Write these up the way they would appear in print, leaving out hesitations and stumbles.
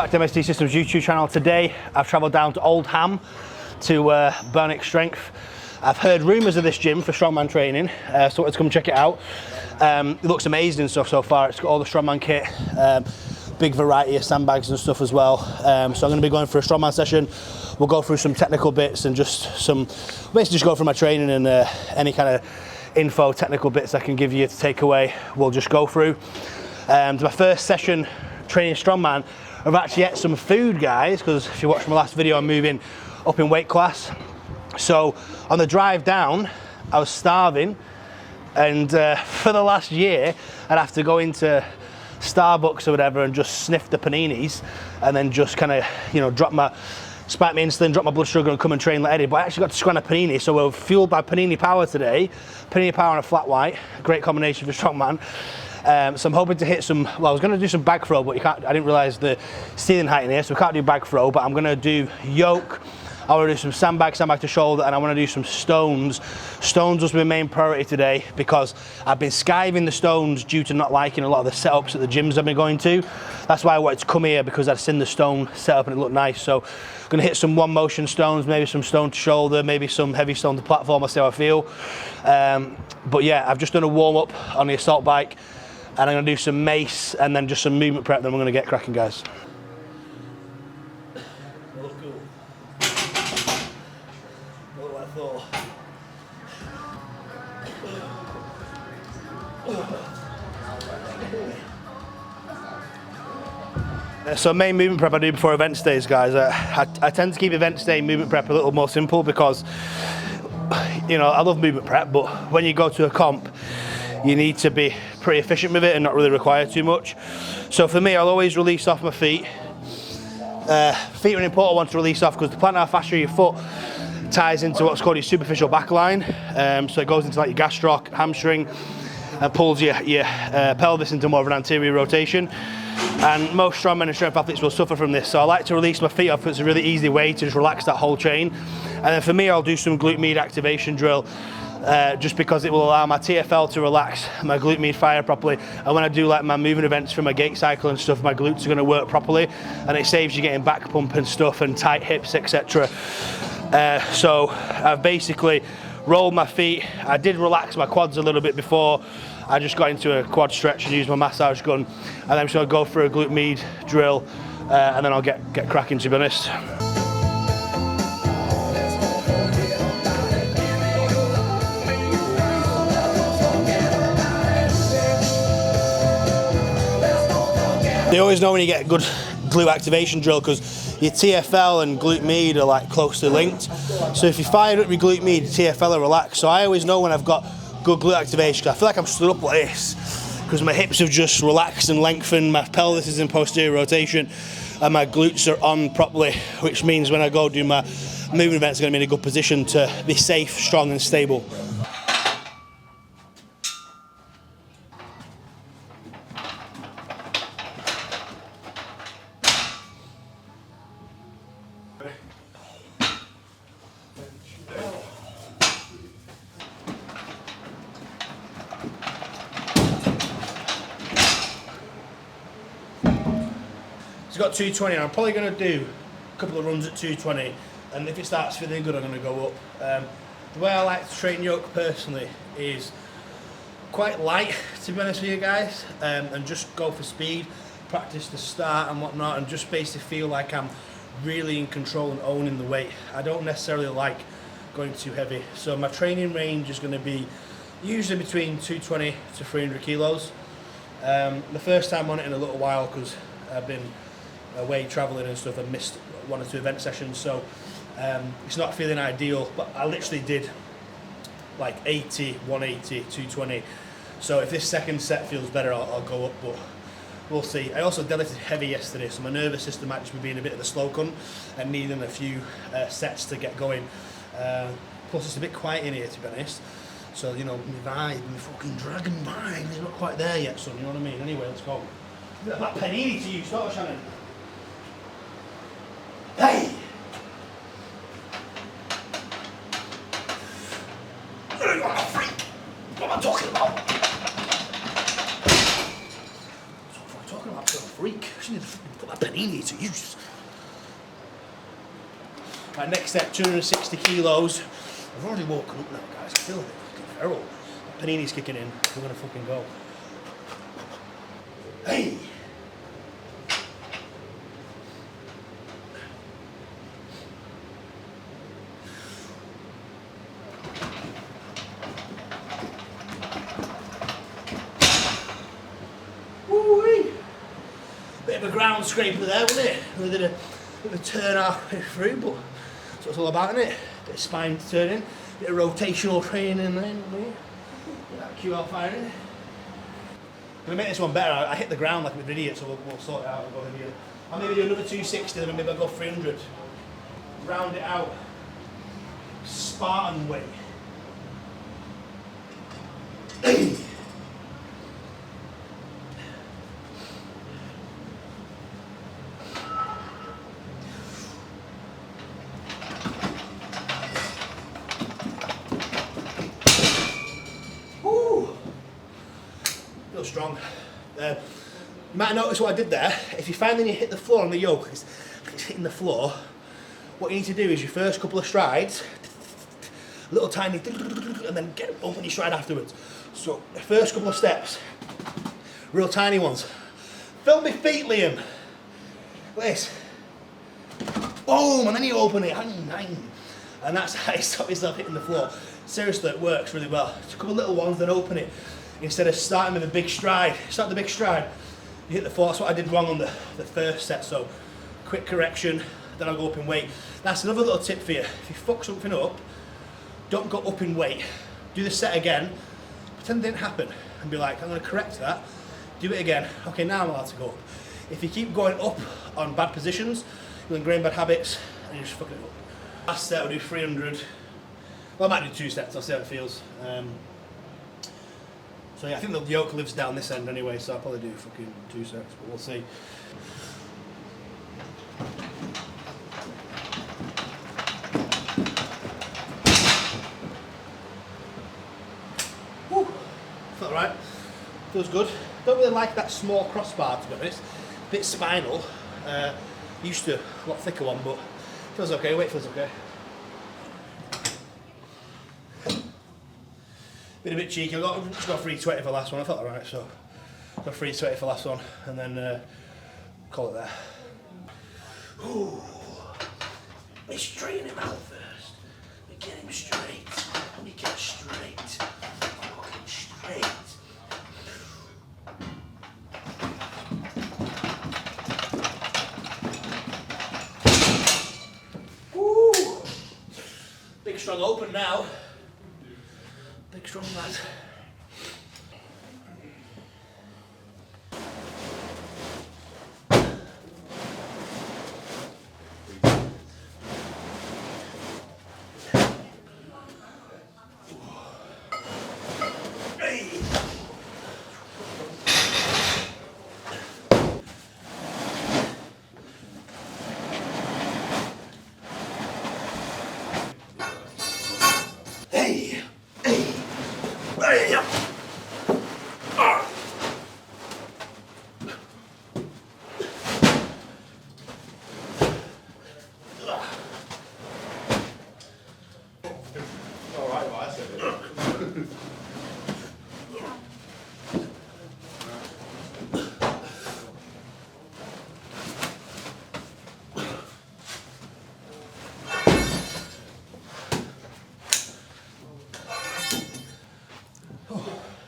Welcome back to MST Systems YouTube channel. Today I've travelled down to Oldham to Bionik Strength. I've heard rumours of this gym for strongman training, so I wanted to come check it out. It looks amazing and stuff so far. It's got all the strongman kit, big variety of sandbags and stuff as well. So I'm going to be going for a strongman session. We'll go through some technical bits and basically just go through my training and any kind of info, technical bits I can give you to take away, we'll just go through. My first session training strongman, I've actually ate some food, guys, because if you watched my last video, I'm moving up in weight class. So on the drive down, I was starving, and for the last year, I'd have to go into Starbucks or whatever and just sniff the paninis, and then just kind of, you know, spike my insulin, drop my blood sugar, and come and train like Eddie. But I actually got to scan a panini, so we're fueled by panini power today. Panini power and a flat white, great combination for strongman. So I'm hoping to hit some, well, I was going to do some bag throw, but I didn't realise the ceiling height in here, so we can't do bag throw, but I'm going to do yoke. I want to do some sandbag to shoulder, and I want to do some stones. Stones was my main priority today because I've been skiving the stones due to not liking a lot of the setups at the gyms I've been going to. That's why I wanted to come here, because I'd seen the stone setup and it looked nice. So I'm going to hit some one motion stones, maybe some stone to shoulder, maybe some heavy stone to platform. I'll see how I feel. But yeah, I've just done a warm up on the assault bike, and I'm going to do some mace and then just some movement prep, then we're going to get cracking, guys. Look cool. Look what I thought. So main movement prep I do before events days, guys. I tend to keep events day movement prep a little more simple because, you know, I love movement prep, but when you go to a comp, you need to be pretty efficient with it and not really require too much. So for me, I'll always release off my feet. Feet are an important one to release off because the plantar fascia of your foot ties into what's called your superficial back line. So it goes into like your gastroc, hamstring, and pulls your pelvis into more of an anterior rotation. And most strongmen and strength athletes will suffer from this. So I like to release my feet off. It's a really easy way to just relax that whole chain. And then for me, I'll do some glute med activation drill. Just because it will allow my TFL to relax, my glute med fire properly, and when I do like my moving events for my gait cycle and stuff, my glutes are going to work properly, and it saves you getting back pump and stuff and tight hips, etc. So I've basically rolled my feet. I did relax my quads a little bit before. I just got into a quad stretch and used my massage gun, and then I'm just going to go for a glute med drill, and then I'll get cracking, to be honest. They always know when you get a good glute activation drill because your TFL and glute med are like closely linked. So if you fire up your glute med, TFL are relaxed. So I always know when I've got good glute activation. I feel like I'm stood up like this because my hips have just relaxed and lengthened, my pelvis is in posterior rotation, and my glutes are on properly, which means when I go do my movement events, I'm going to be in a good position to be safe, strong and stable. It's got 220, and I'm probably going to do a couple of runs at 220, and if it starts feeling good, I'm going to go up. The way I like to train yoke personally is quite light, to be honest with you guys, and just go for speed, practice the start and whatnot, and just basically feel like I'm really in control and owning the weight. I don't necessarily like going too heavy, so my training range is going to be usually between 220 to 300 kilos. The first time on it in a little while because I've been away travelling and stuff and missed one or two event sessions, so it's not feeling ideal, but I literally did like 80, 180, 220. So if this second set feels better, I'll go up, but we'll see. I also deadlifted heavy yesterday, so my nervous system might just be being a bit of a slow cunt and needing a few sets to get going. Plus it's a bit quiet in here, to be honest. So, you know, my vibe, my fucking dragon vibe is not quite there yet, son, you know what I mean? Anyway, let's go. A bit of that panini to use, don't I, Shannon? Hey! I'm a freak! What am I talking about? What am I talking about? I'm a freak. I should put that penny panini to use. Right, next step, 260 kilos. I've already woken up now, guys. I feel a bit fucking feral. Panini's kicking in. We're gonna fucking go. Hey! Woo-wee! Bit of a ground scraper there, wasn't it? We did a bit of a turn halfway through, but that's what it's all about, isn't it? Bit of spine turning, bit of rotational training in there. That QR firing. To make this one better, I hit the ground like an idiot, so we'll sort it out and go in here. I'll maybe do another 260, then maybe I'll go 300. Round it out. Spartan weight. Feel strong. You might notice what I did there. If you find that you hit the floor on the yoke, it's hitting the floor, what you need to do is your first couple of strides, little tiny, and then get open your stride afterwards. So the first couple of steps, real tiny ones. Film my feet, Liam. Like this. Boom, and then you open it. And that's how you stop yourself hitting the floor. Seriously, it works really well. Just a couple of little ones, then open it. Instead of starting with a big stride, start the big stride, you hit the floor. That's what I did wrong on the first set. So quick correction, then I'll go up in weight. That's another little tip for you. If you fuck something up, don't go up in weight. Do the set again, pretend it didn't happen, and be like, I'm going to correct that, do it again. Okay, now I'm allowed to go up. If you keep going up on bad positions, you'll ingrain bad habits, and you're just fucking it up. Last set, I'll do 300. Well, I might do 2 sets, I'll see how it feels. So yeah, I think the yoke lives down this end anyway, so I'll probably do fucking 2 sets, but we'll see. Woo! Felt right. Feels good. Don't really like that small crossbar, to be honest. Bit spinal. Used to a lot thicker one, but feels okay. Weight feels okay. Been a bit cheeky. I've just got 320 for the last one. I felt alright, so got 320 for the last one, and then call it there. Ooh, let me straighten him out first. Let me get him straight. Let me get straight. Fucking straight. Woo! Big strong open now. Big strong lad.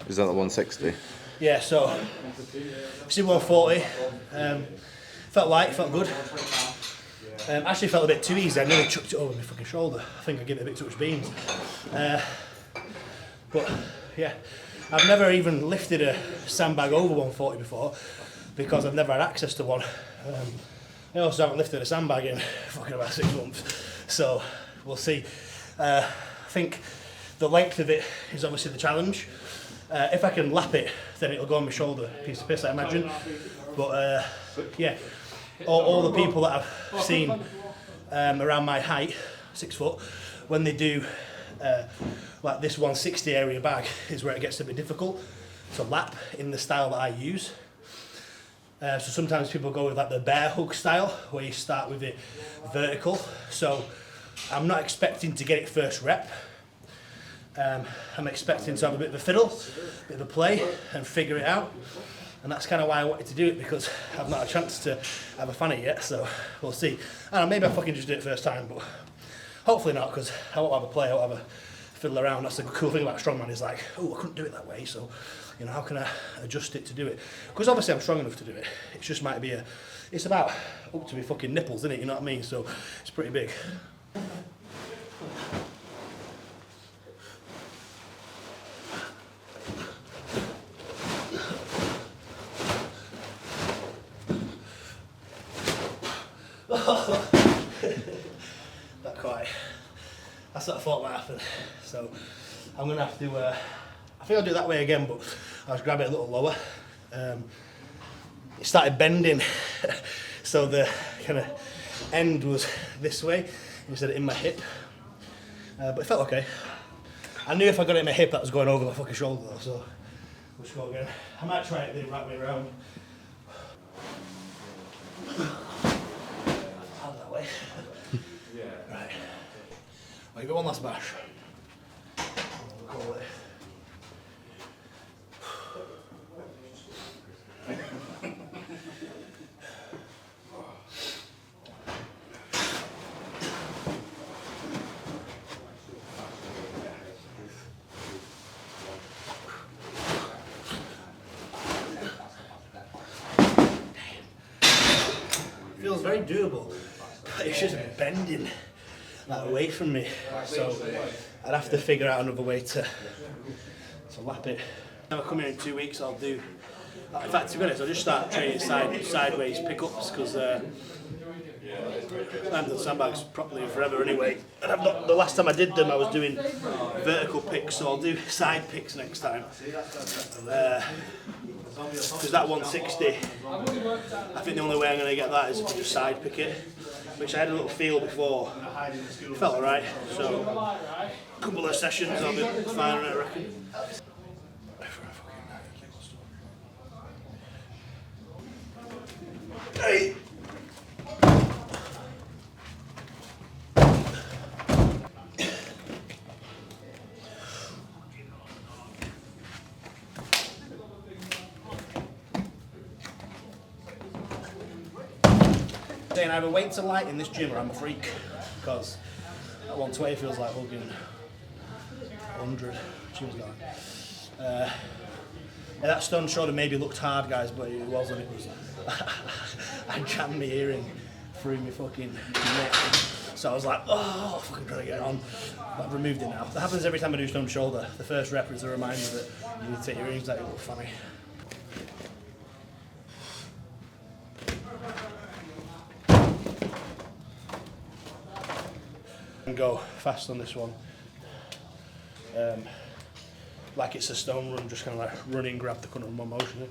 Is that the 160? Yeah, so see 140. Felt light, felt good. Actually felt a bit too easy. I nearly chucked it over my fucking shoulder. I think I gave it a bit too much beans. But yeah, I've never even lifted a sandbag over 140 before because I've never had access to one. I also haven't lifted a sandbag in fucking about 6 months. So we'll see. I think the length of it is obviously the challenge. If I can lap it, then it'll go on my shoulder, piece of piss I imagine. But yeah, all the people that I've seen around my height, 6 foot, when they do like this 160 area bag is where it gets a bit difficult to lap in the style that I use. So sometimes people go with like the bear hug style, where you start with it vertical. So I'm not expecting to get it first rep. I'm expecting to have a bit of a fiddle, a bit of a play, and figure it out. And that's kind of why I wanted to do it, because I've not had a chance to have a fan at it yet, so we'll see. I don't know, maybe I fucking just do it first time, but hopefully not, because I won't have a play, I won't have a fiddle around. That's the cool thing about Strongman, is like, oh, I couldn't do it that way, so, you know, how can I adjust it to do it? Because obviously I'm strong enough to do it. It just might be it's about up to my fucking nipples, isn't it, you know what I mean? So it's pretty big. Not quite. That's what I thought might happen. So I'm gonna have to. I think I'll do it that way again, but I'll just grab it a little lower. It started bending, so the kind of end was this way instead of in my hip. But it felt okay. I knew if I got it in my hip, that was going over my fucking shoulder though. So we'll just go again. I might try it the right way around. That way. Right. I'll give it one last bash. We'll call it. Feels very doable, but it's just bending that away from me. So I'd have to figure out another way to lap it. When I come here in 2 weeks, I'll do. In fact, to be honest, I'll just start training sideways pickups, because I haven't done sandbags properly in forever anyway. And I've not. The last time I did them, I was doing vertical picks, so I'll do side picks next time. Because that 160, I think the only way I'm going to get that is if I just side pick it, which I had a little feel before. It felt alright, so a couple of sessions I'll be fine, I reckon. Hey! Saying either weights are light in this gym or I'm a freak, because that 120 feels like hugging 100. Yeah, that stone shoulder maybe looked hard, guys, but it wasn't. It was. I jammed my earring through my fucking neck, so I was like, oh, fucking trying to get it on. But I've removed it now. That happens every time I do stone shoulder. The first rep is a reminder that you need to take your earrings out. It looks funny. And go fast on this one, like it's a stone run, just kind of like running, grab the corner of my motion.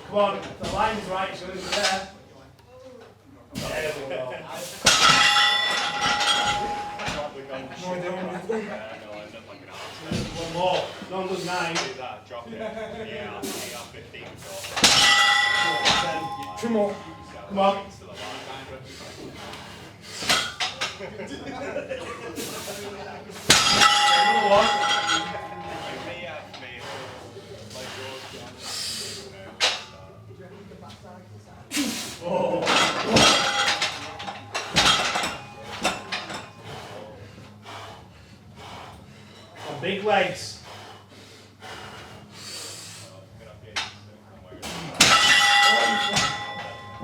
Come on, the line's right, so it's there. There we go. One more. No one does 9. Drop it. Yeah, 15. 2 more. Come on. Another one. Oh. Big legs.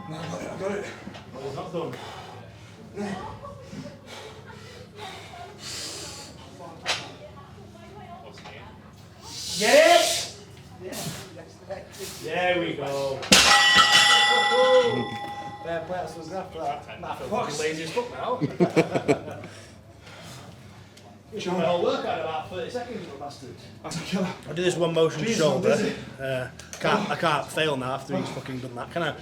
No, I got it. Oh, it's not done. Get it! There we go. Fair play, that's what's after that. I feel fucking lazy as fuck now. You should all work out about 30 seconds, you bastard. That's a killer. I do this one motion shoulder. I can't fail now after he's fucking done that, can I?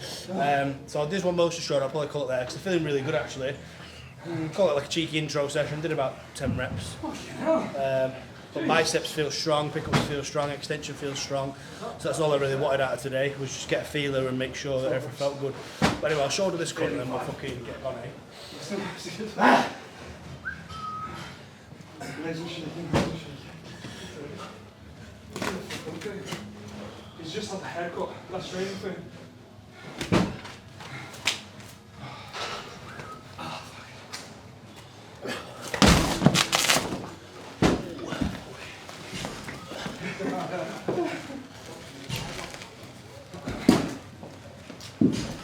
So I'll do this one motion shoulder, I'll probably call it there, because I'm feeling really good actually. Call it like a cheeky intro session, did about 10 reps. But biceps feel strong, pickups feel strong, extension feels strong. So that's all I really wanted out of today, was just get a feeler and make sure that everything felt good. But anyway, I'll shoulder this cut and then we'll fucking get on, eh? He's just had a haircut. That's training thing.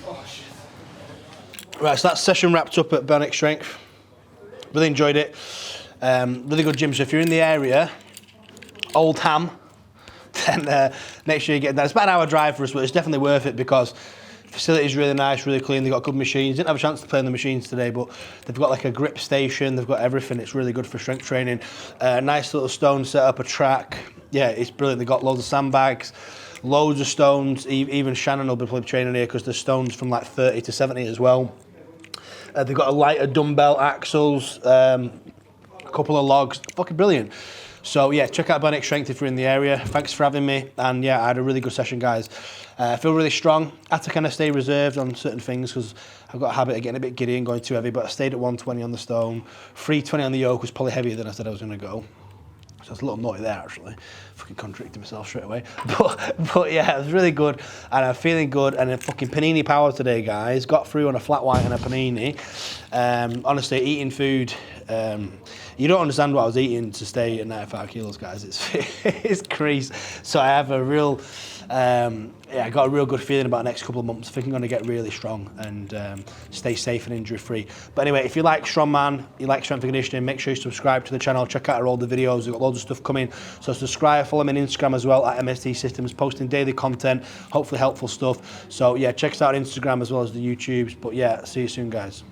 Oh shit. Right, so that session wrapped up at Bionik Strength. Really enjoyed it. Really good gym. So if you're in the area, Old Ham, then make sure you get there. It's about an hour drive for us, but it's definitely worth it because the facility is really nice, really clean. They've got good machines. Didn't have a chance to play on the machines today, but they've got like a grip station. They've got everything. It's really good for strength training. Nice little stone setup, a track. Yeah, it's brilliant. They've got loads of sandbags, loads of stones. Even Shannon will be training here because there's stones from like 30 to 70 as well. They've got a lighter dumbbell axles, a couple of logs. Fucking brilliant. So yeah, check out Bionik Strength if you're in the area. Thanks for having me. And yeah, I had a really good session, guys. I feel really strong. I had to kind of stay reserved on certain things because I've got a habit of getting a bit giddy and going too heavy, but I stayed at 120 on the stone. 320 on the yoke was probably heavier than I said I was going to go. So it's a little naughty there, actually. Fucking contradicted myself straight away. But yeah, it was really good. And I'm feeling good. And a fucking panini power today, guys. Got through on a flat white and a panini. Honestly, eating food... you don't understand what I was eating to stay at 95 kilos, guys. It's crazy. So I have a real... I got a real good feeling about the next couple of months. I think I'm going to get really strong and stay safe and injury free. But anyway, if you like strongman, you like strength and conditioning, make sure you subscribe to the channel. Check out our older videos. We've got loads of stuff coming. So subscribe, follow me on Instagram as well at MST Systems, posting daily content, hopefully helpful stuff. So yeah, check us out on Instagram as well as the YouTubes. But yeah, see you soon, guys.